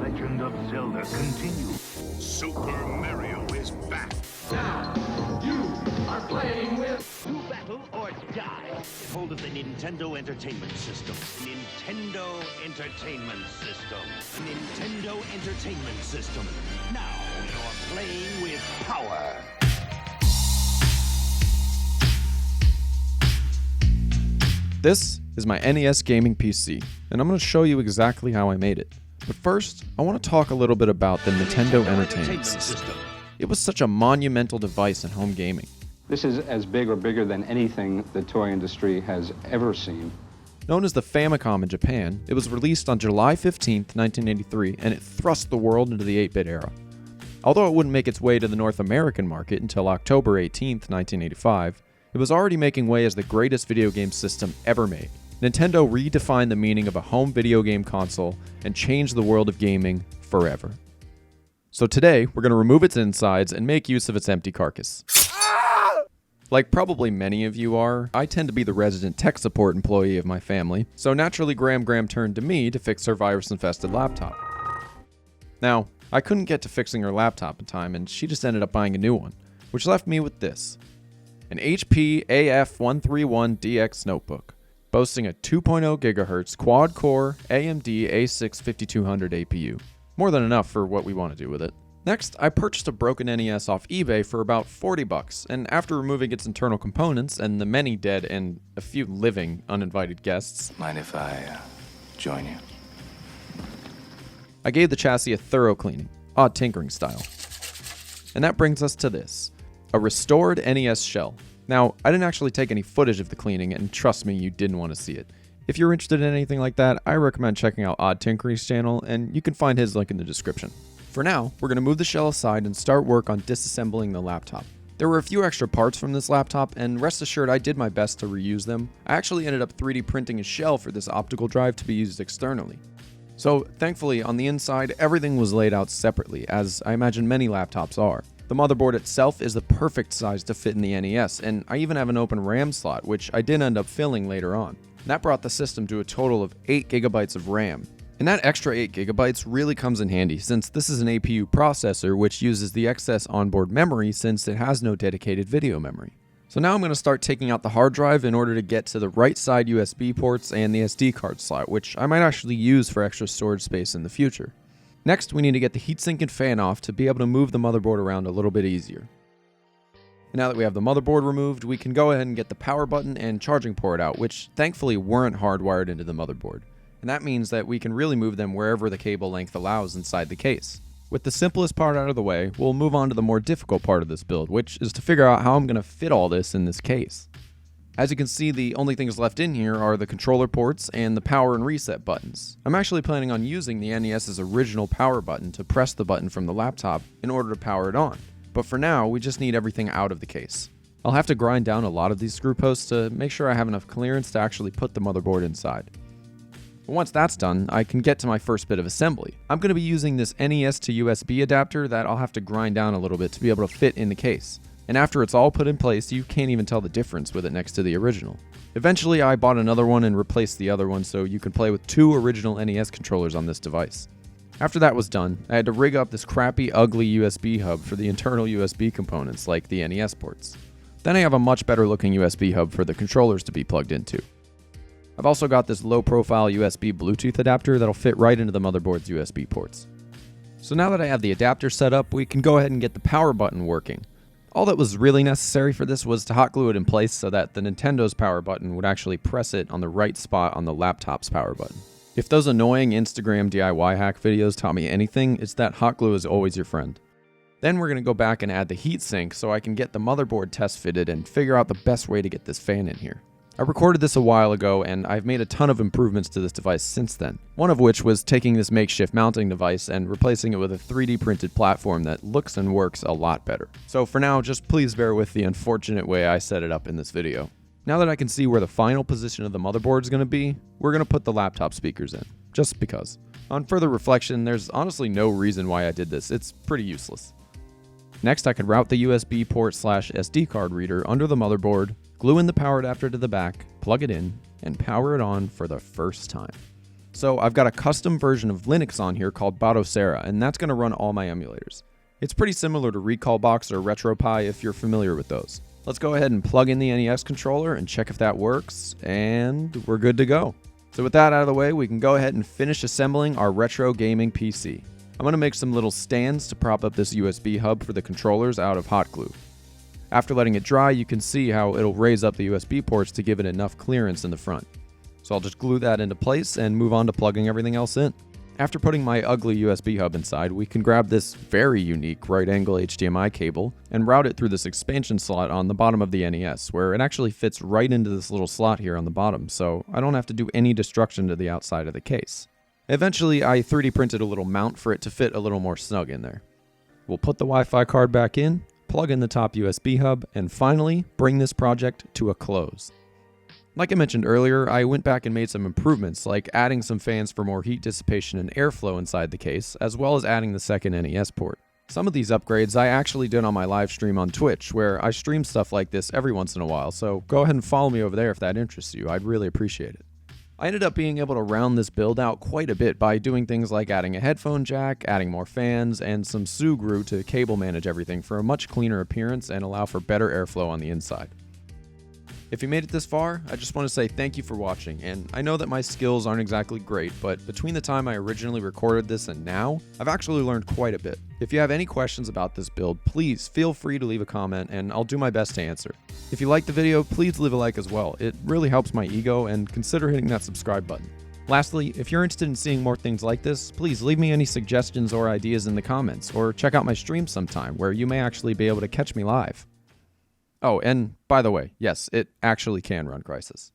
Legend of Zelda continues. Super Mario is back. Now, you are playing with... To battle or die. Hold of the Nintendo Entertainment System. Nintendo Entertainment System. Nintendo Entertainment System. Now you're playing with power. This is my NES gaming PC, and I'm going to show you exactly how I made it. But first, I want to talk a little bit about the Nintendo Entertainment System. It was such a monumental device in home gaming. This is as big or bigger than anything the toy industry has ever seen. Known as the Famicom in Japan, it was released on July 15, 1983, and it thrust the world into the 8-bit era. Although it wouldn't make its way to the North American market until October 18, 1985, it was already making way as the greatest video game system ever made. Nintendo redefined the meaning of a home video game console and changed the world of gaming forever. So today, we're going to remove its insides and make use of its empty carcass. Like probably many of you are, I tend to be the resident tech support employee of my family, so naturally Graham turned to me to fix her virus-infested laptop. Now, I couldn't get to fixing her laptop in time, and she just ended up buying a new one, which left me with this. An HP AF131DX notebook, boasting a 2.0 GHz quad-core AMD A6 5200 APU. More than enough for what we want to do with it. Next, I purchased a broken NES off eBay for about $40, and after removing its internal components and the many dead and a few living uninvited guests, mind if I join you? I gave the chassis a thorough cleaning, odd tinkering style. And that brings us to this. A restored NES shell. Now, I didn't actually take any footage of the cleaning, and trust me, you didn't want to see it. If you're interested in anything like that, I recommend checking out Odd Tinkering's channel, and you can find his link in the description. For now, we're going to move the shell aside and start work on disassembling the laptop. There were a few extra parts from this laptop, and rest assured I did my best to reuse them. I actually ended up 3D printing a shell for this optical drive to be used externally. So, thankfully, on the inside, everything was laid out separately, as I imagine many laptops are. The motherboard itself is the perfect size to fit in the NES, and I even have an open RAM slot, which I did end up filling later on. That brought the system to a total of 8 GB of RAM. And that extra 8 GB really comes in handy, since this is an APU processor which uses the excess onboard memory since it has no dedicated video memory. So now I'm going to start taking out the hard drive in order to get to the right side USB ports and the SD card slot, which I might actually use for extra storage space in the future. Next, we need to get the heatsink and fan off to be able to move the motherboard around a little bit easier. And now that we have the motherboard removed, we can go ahead and get the power button and charging port out, which thankfully weren't hardwired into the motherboard. And that means that we can really move them wherever the cable length allows inside the case. With the simplest part out of the way, we'll move on to the more difficult part of this build, which is to figure out how I'm going to fit all this in this case. As you can see, the only things left in here are the controller ports and the power and reset buttons. I'm actually planning on using the NES's original power button to press the button from the laptop in order to power it on. But for now, we just need everything out of the case. I'll have to grind down a lot of these screw posts to make sure I have enough clearance to actually put the motherboard inside. But once that's done, I can get to my first bit of assembly. I'm going to be using this NES to USB adapter that I'll have to grind down a little bit to be able to fit in the case. And after it's all put in place, you can't even tell the difference with it next to the original. Eventually, I bought another one and replaced the other one so you can play with 2 original NES controllers on this device. After that was done, I had to rig up this crappy, ugly USB hub for the internal USB components like the NES ports. Then I have a much better looking USB hub for the controllers to be plugged into. I've also got this low-profile USB Bluetooth adapter that'll fit right into the motherboard's USB ports. So now that I have the adapter set up, we can go ahead and get the power button working. All that was really necessary for this was to hot glue it in place so that the Nintendo's power button would actually press it on the right spot on the laptop's power button. If those annoying Instagram DIY hack videos taught me anything, it's that hot glue is always your friend. Then we're going to go back and add the heatsink so I can get the motherboard test fitted and figure out the best way to get this fan in here. I recorded this a while ago, and I've made a ton of improvements to this device since then. One of which was taking this makeshift mounting device and replacing it with a 3D printed platform that looks and works a lot better. So for now, just please bear with the unfortunate way I set it up in this video. Now that I can see where the final position of the motherboard is going to be, we're going to put the laptop speakers in, just because. On further reflection, there's honestly no reason why I did this. It's pretty useless. Next, I could route the USB port / SD card reader under the motherboard, glue in the power adapter to the back, plug it in, and power it on for the first time. So I've got a custom version of Linux on here called Batocera, and that's going to run all my emulators. It's pretty similar to Recalbox or RetroPie if you're familiar with those. Let's go ahead and plug in the NES controller and check if that works, and we're good to go. So with that out of the way, we can go ahead and finish assembling our retro gaming PC. I'm going to make some little stands to prop up this USB hub for the controllers out of hot glue. After letting it dry, you can see how it'll raise up the USB ports to give it enough clearance in the front. So I'll just glue that into place and move on to plugging everything else in. After putting my ugly USB hub inside, we can grab this very unique right angle HDMI cable and route it through this expansion slot on the bottom of the NES, where it actually fits right into this little slot here on the bottom, so I don't have to do any destruction to the outside of the case. Eventually, I 3D printed a little mount for it to fit a little more snug in there. We'll put the Wi-Fi card back in, plug in the top USB hub, and finally bring this project to a close. Like I mentioned earlier, I went back and made some improvements, like adding some fans for more heat dissipation and airflow inside the case, as well as adding the second NES port. Some of these upgrades I actually did on my live stream on Twitch, where I stream stuff like this every once in a while, so go ahead and follow me over there if that interests you. I'd really appreciate it. I ended up being able to round this build out quite a bit by doing things like adding a headphone jack, adding more fans, and some Sugru to cable manage everything for a much cleaner appearance and allow for better airflow on the inside. If you made it this far, I just want to say thank you for watching, and I know that my skills aren't exactly great, but between the time I originally recorded this and now, I've actually learned quite a bit. If you have any questions about this build, please feel free to leave a comment and I'll do my best to answer. If you liked the video, please leave a like as well. It really helps my ego, and consider hitting that subscribe button. Lastly, if you're interested in seeing more things like this, please leave me any suggestions or ideas in the comments, or check out my stream sometime where you may actually be able to catch me live. Oh, and by the way, yes, it actually can run Crysis.